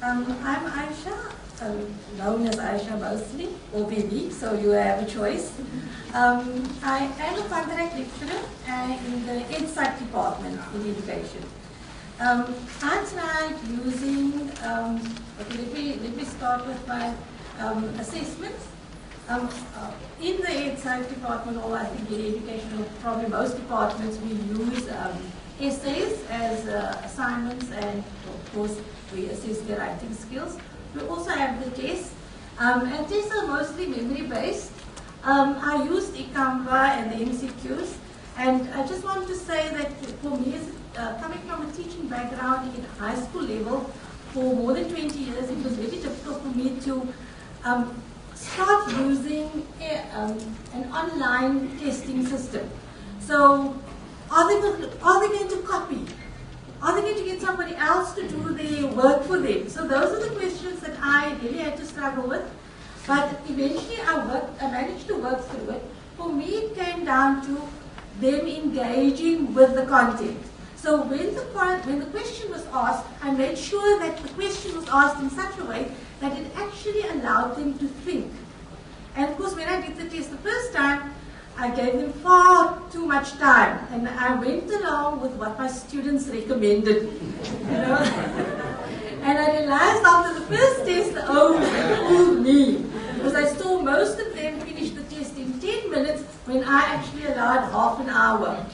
I'm Aisha, known as Aisha mostly, or Bibi, so you have a choice. I am a contract lecturer in the EdSciECT department in education. I tried using, okay, let me start with my assessments. In the EdSciECT department, or I think in education, or probably most departments, we use essays as assignments, and of course we assess their writing skills. We also have the tests, and tests are mostly memory based. I used eCanva and the MCQs, and I just want to say that for me, coming from a teaching background in high school level for more than 20 years, it was very difficult for me to start using an online testing system. So, are they going to copy? Are they going to get somebody else to do the work for them? So those are the questions that I really had to struggle with. But eventually I managed to work through it. For me, it came down to them engaging with the content. So when the question was asked, I made sure that the question was asked in such a way that it actually allowed them to think. And of course, when I did the test the first time, I gave them far too much time, and I went along with what my students recommended, you know. And I realized after the first test, oh, it fooled me, because I saw most of them finish the test in 10 minutes when I actually allowed half an hour.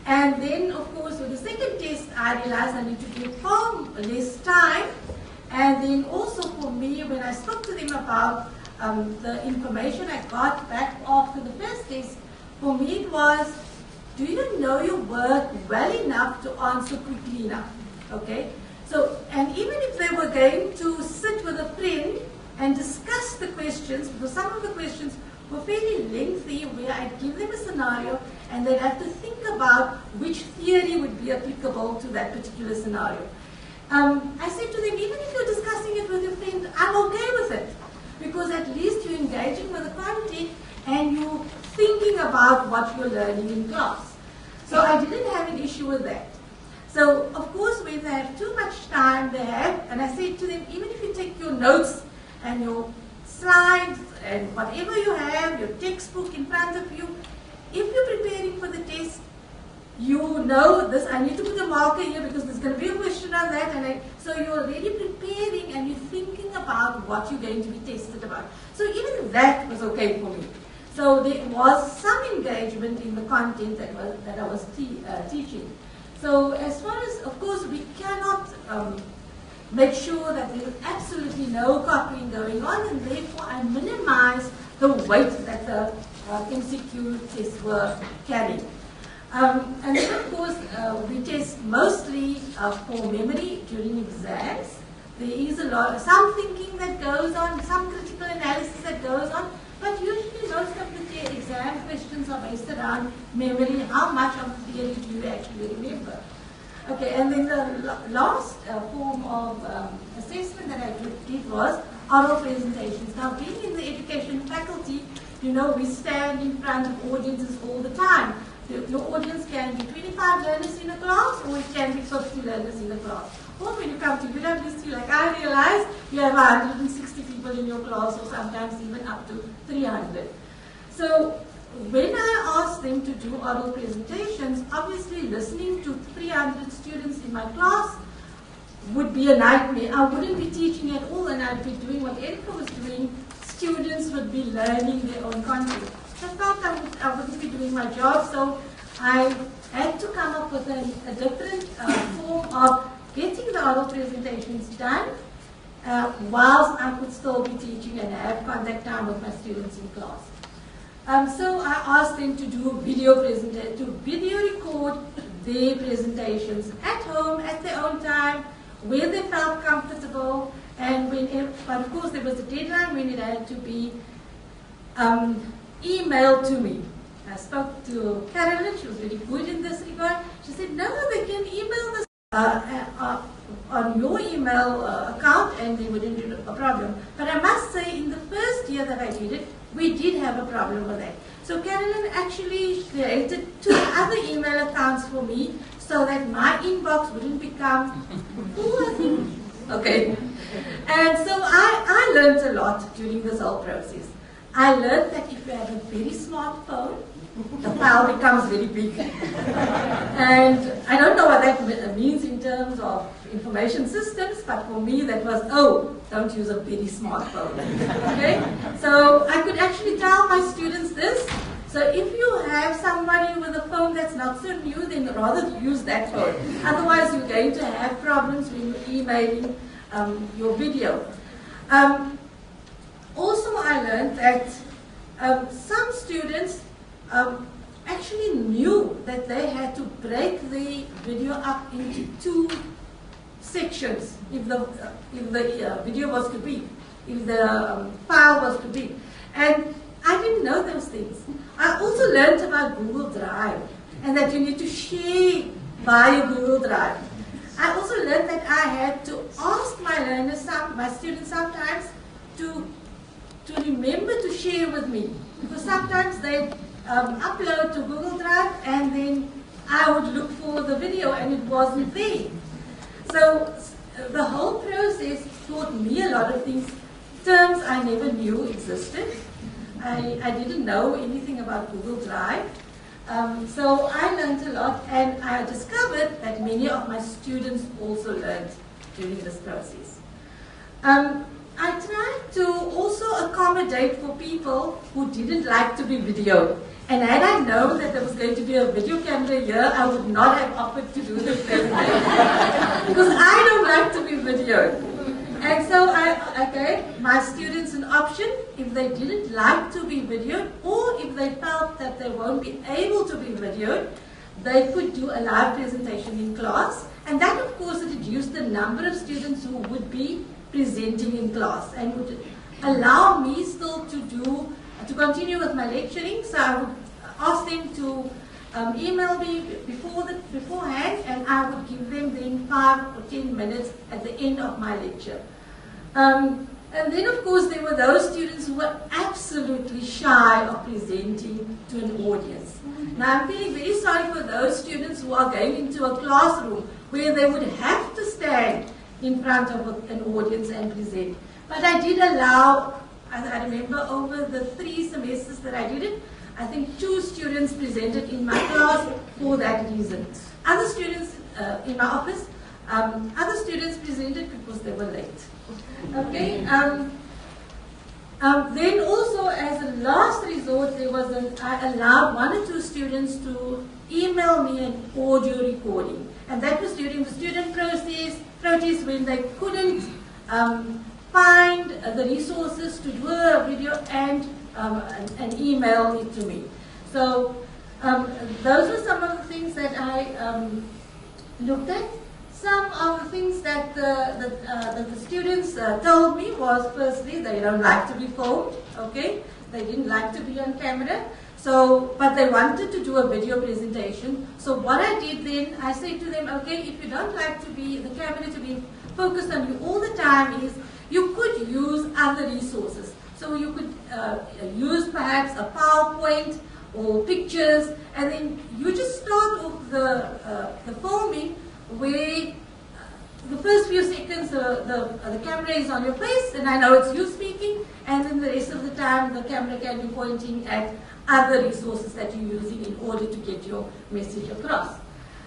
And then, of course, with the second test, I realized I need to give far less time. And then also for me, when I spoke to them about the information I got back after the first test, for me it was, do you know your work well enough to answer quickly enough? Okay? So, and even if they were going to sit with a friend and discuss the questions, because some of the questions were fairly lengthy, where I'd give them a scenario and they'd have to think about which theory would be applicable to that particular scenario. I said to them, even if you're discussing it with your friend, I'm okay with it. Because at least you're engaging with the content and you're thinking about what you're learning in class. So I didn't have an issue with that. So of course when they have too much time, they have, and I said to them, even if you take your notes and your slides and whatever you have, your textbook in front of you, if you're preparing for the test, you know this, I need to put a marker here because there's going to be a question on that, and so you're already preparing and you're thinking about what you're going to be tested about. So even that was okay for me. So there was some engagement in the content that I was teaching. So as far as, of course, we cannot make sure that there is absolutely no copying going on, and therefore I minimize the weight that the MCQ tests were carrying. And then, of course, we test mostly for memory during exams. There is some thinking that goes on, some critical analysis that goes on, but usually most of the exam questions are based around memory. How much of the theory do you actually remember? Okay, and then the last form of assessment that I did was oral presentations. Now, being in the education faculty, you know, we stand in front of audiences all the time. Your audience can be 25 learners in a class, or it can be 50 learners in a class. Or when you come to UWC, like I realize, you have 160 people in your class, or sometimes even up to 300. So when I asked them to do oral presentations, obviously listening to 300 students in my class would be a nightmare. I wouldn't be teaching at all, and I'd be doing what Erica was doing. Students would be learning their own content. I thought I wouldn't be doing my job, so I had to come up with a different form of getting the oral presentations done whilst I could still be teaching and have contact time with my students in class. So I asked them to do video record their presentations at home, at their own time, where they felt comfortable, and but of course there was a deadline when it had to be emailed to me. I spoke to Carolyn, she was very good in this regard. She said, no, they can email this on your email account and they wouldn't be a problem. But I must say, in the first year that I did it, we did have a problem with that. So Carolyn actually created 2 other email accounts for me so that my inbox wouldn't become full, I think, Okay. And so I learned a lot during this whole process. I learned that if you have a very smart phone, the file becomes very big. And I don't know what that means in terms of information systems, but for me that was, oh, don't use a very smart phone. Okay? So I could actually tell my students this. So if you have somebody with a phone that's not so new, then rather use that phone. Otherwise you're going to have problems when you're emailing your video. Also I learned that some students actually knew that they had to break the video up into 2 sections if the video was too big, if the file was too big. And I didn't know those things. I also learned about Google Drive and that you need to share via Google Drive. I also learned that I had to ask my learners, my students sometimes, to remember to share with me, because sometimes they upload to Google Drive and then I would look for the video and it wasn't there. So the whole process taught me a lot of things, terms I never knew existed. I didn't know anything about Google Drive. So I learned a lot, and I discovered that many of my students also learned during this process. I tried to also accommodate for people who didn't like to be videoed. And had I known that there was going to be a video camera here, I would not have offered to do this presentation. Because I don't like to be videoed. And so I gave my students an option. If they didn't like to be videoed, or if they felt that they won't be able to be videoed, they could do a live presentation in class. And that, of course, reduced the number of students who would be presenting in class and would allow me still to continue with my lecturing. So I would ask them to email me beforehand, and I would give them then 5 or 10 minutes at the end of my lecture. And then, of course, there were those students who were absolutely shy of presenting to an audience. Now, I'm feeling very sorry for those students who are going into a classroom where they would have to stand in front of an audience and present. But I did allow, I remember over the 3 semesters that I did it, I think 2 students presented in my class for that reason. Other students in my office, other students presented because they were late. Okay. Then also, as a last resort, I allowed 1 or 2 students to email me an audio recording, and that was during the student protest when they couldn't find the resources to do a video and email it to me. So those were some of the things that I looked at. Some of the things that the students told me was, firstly, they don't like to be filmed, okay? They didn't like to be on camera, but they wanted to do a video presentation. So what I did then, I said to them, okay, if you don't like the camera to be focused on you all the time, you could use other resources. So you could use perhaps a PowerPoint or pictures, and then you just start off the filming where the first few seconds the camera is on your face and I know it's you speaking, and then the rest of the time the camera can be pointing at other resources that you're using in order to get your message across.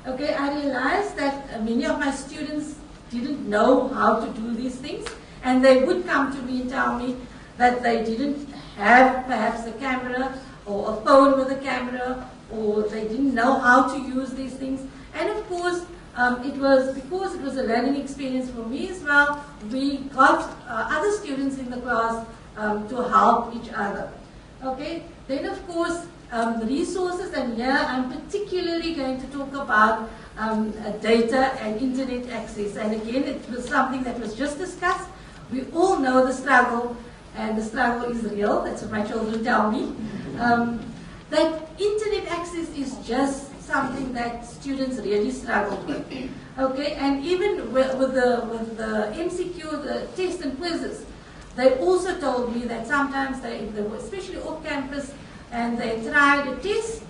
Okay, I realized that many of my students didn't know how to do these things, and they would come to me and tell me that they didn't have perhaps a camera or a phone with a camera, or they didn't know how to use these things. And of course, because it was a learning experience for me as well, we got other students in the class to help each other. Okay, then of course the resources, and here I'm particularly going to talk about data and internet access. And again, it was something that was just discussed. We all know the struggle, and the struggle is real. That's what my children tell me. That internet access is just something that students really struggle with. Okay, and even with the MCQ, the tests and quizzes, they also told me that sometimes they were especially off campus and they tried a test,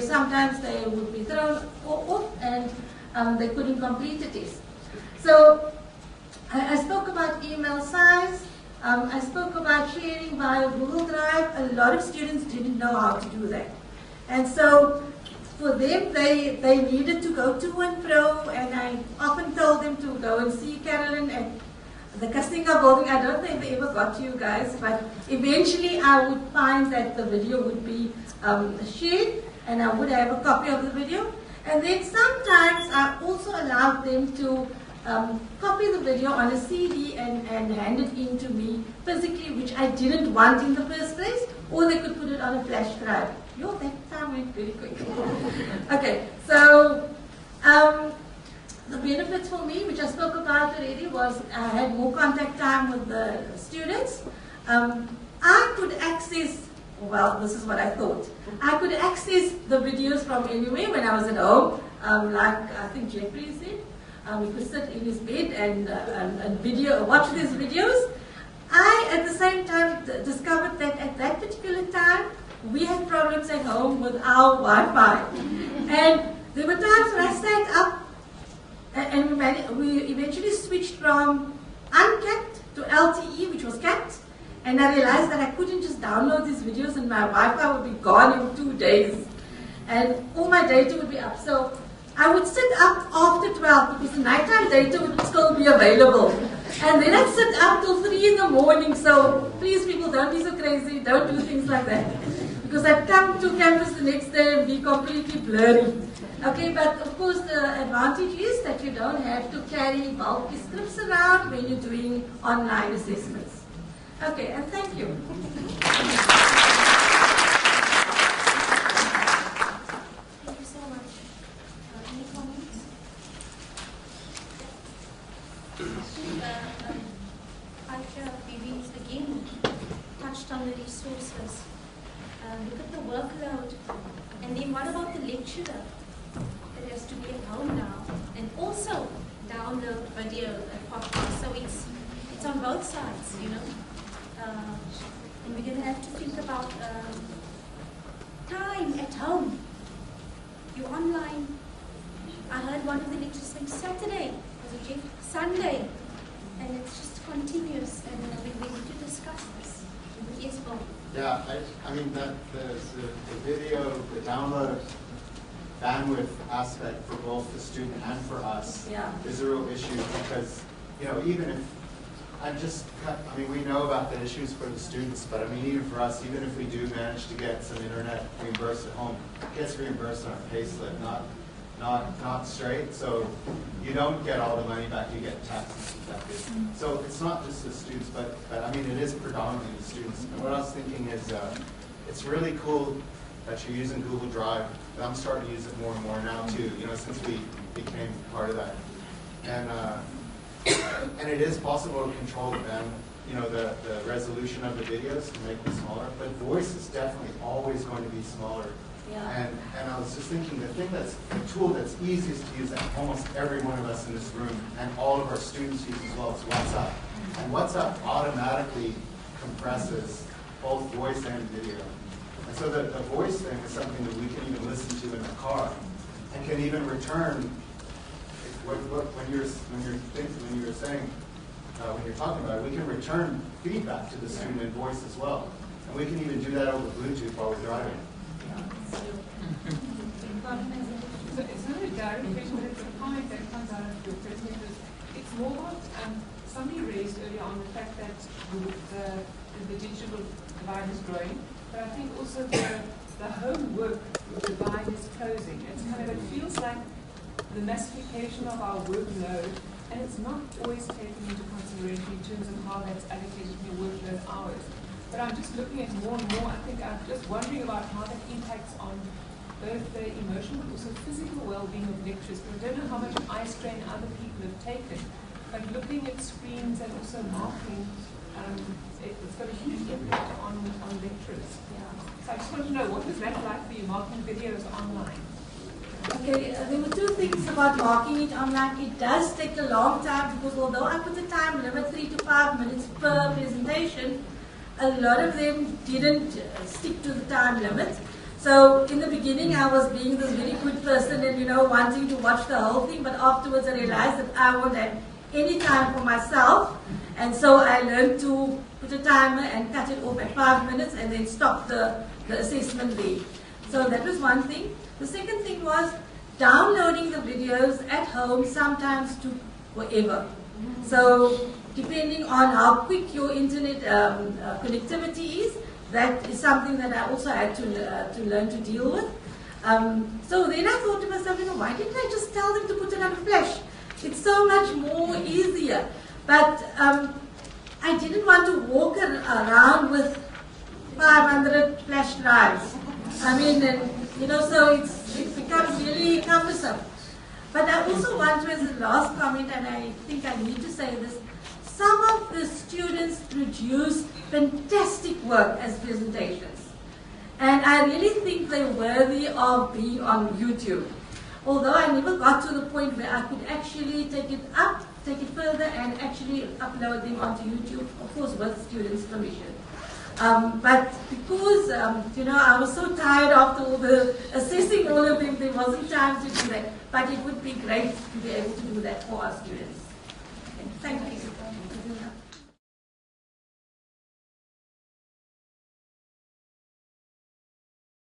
sometimes they would be thrown off and they couldn't complete the test. So I spoke about email size. I spoke about sharing via Google Drive. A lot of students didn't know how to do that. And so for them, they needed to go to and fro, and I often told them to go and see Carolyn at the Castinga building. I don't think they ever got to you guys, but eventually I would find that the video would be shared, and I would have a copy of the video. And then sometimes I also allowed them to copy the video on a CD and hand it in to me physically, which I didn't want in the first place, or they could put it on a flash drive. Yo, that time went very quick. Okay, so the benefits for me, which I spoke about already, was I had more contact time with the students. I could access, well, this is what I thought. I could access the videos from anywhere when I was at home, like I think Jeffrey said. He could sit in his bed and watch these videos. I, at the same time, discovered that at that particular time, we had problems at home with our Wi-Fi. And there were times when I stayed up, and we eventually switched from uncapped to LTE, which was capped. And I realized that I couldn't just download these videos and my Wi-Fi would be gone in 2 days. And all my data would be up. So I would sit up after 12 because the nighttime data would still be available. And then I'd sit up till 3 in the morning. So please, people, don't be so crazy. Don't do things like that. Because I'd come to campus the next day and be completely blurry. Okay, but of course the advantage is that you don't have to carry bulky scripts around when you're doing online assessments. Okay, and thank you. Thank you so much. Any comments? Ayishabibi again touched on the resources. Look at the workload. And then what about the lecturer that has to be at home now and also download video and podcast? So it's on both sides, you know. And we're going to have to think about time at home. You're online. I heard one of the lecturers saying Saturday, was it Jeff? Sunday. And it's just continuous. And we need to discuss this. Yes, Bob. Yeah, I mean, the video, the download bandwidth aspect for both the student and for us is a real issue because, you know, even if I mean, we know about the issues for the students, but I mean, even for us, even if we do manage to get some internet reimbursed at home, it gets reimbursed on our payslip, not straight. So you don't get all the money back, you get taxes deducted. So it's not just the students, but I mean, it is predominantly the students. And what I was thinking is, it's really cool that you're using Google Drive. And I'm starting to use it more and more now too, you know, since we became part of that. And it is possible to control the resolution of the videos to make them smaller, but voice is definitely always going to be smaller. Yeah. And I was just thinking, the tool that's easiest to use that almost every one of us in this room and all of our students use as well is WhatsApp. And WhatsApp automatically compresses both voice and video. And so the voice thing is something that we can even listen to in the car and can even return. When you're talking about it, we can return feedback to the student in voice as well, and we can even do that over Bluetooth while we're driving. So it's not a direct question, but it's a comment that comes out of your question. It's more about somebody raised earlier on the fact that the digital divide is growing, but I think also the homework divide is closing. It's kind of, it feels like the massification of our workload, and it's not always taken into consideration in terms of how that's allocated in your workload hours. But I'm just looking at more and more. I think I'm just wondering about how that impacts on both the emotional but also physical well-being of lecturers. Because I don't know how much eye strain other people have taken, but looking at screens and also marking, it's got a huge impact on lecturers. Yeah. So I just want to know, what was that like for you, marking videos online? Okay, there were two things about marking it online. It does take a long time because although I put the time limit 3 to 5 minutes per presentation, a lot of them didn't stick to the time limit. So in the beginning I was being this very good person and wanting to watch the whole thing, but afterwards I realized that I won't have any time for myself. And so I learned to put a timer and cut it off at 5 minutes and then stop the assessment there. So that was one thing. The second thing was downloading the videos at home sometimes took forever. So depending on how quick your internet connectivity is, that is something that I also had to learn to deal with. So then I thought to myself, why didn't I just tell them to put it on flash? It's so much more easier. But I didn't want to walk around with 500 flash drives. I mean, so it becomes really cumbersome. But I also want to, as a last comment, and I think I need to say this, some of the students produce fantastic work as presentations. And I really think they're worthy of being on YouTube. Although I never got to the point where I could actually take it further and actually upload them onto YouTube, of course with students' permission. But because, I was so tired after all the assessing all of them, there wasn't time to do that. But it would be great to be able to do that for our students. Okay, thank you.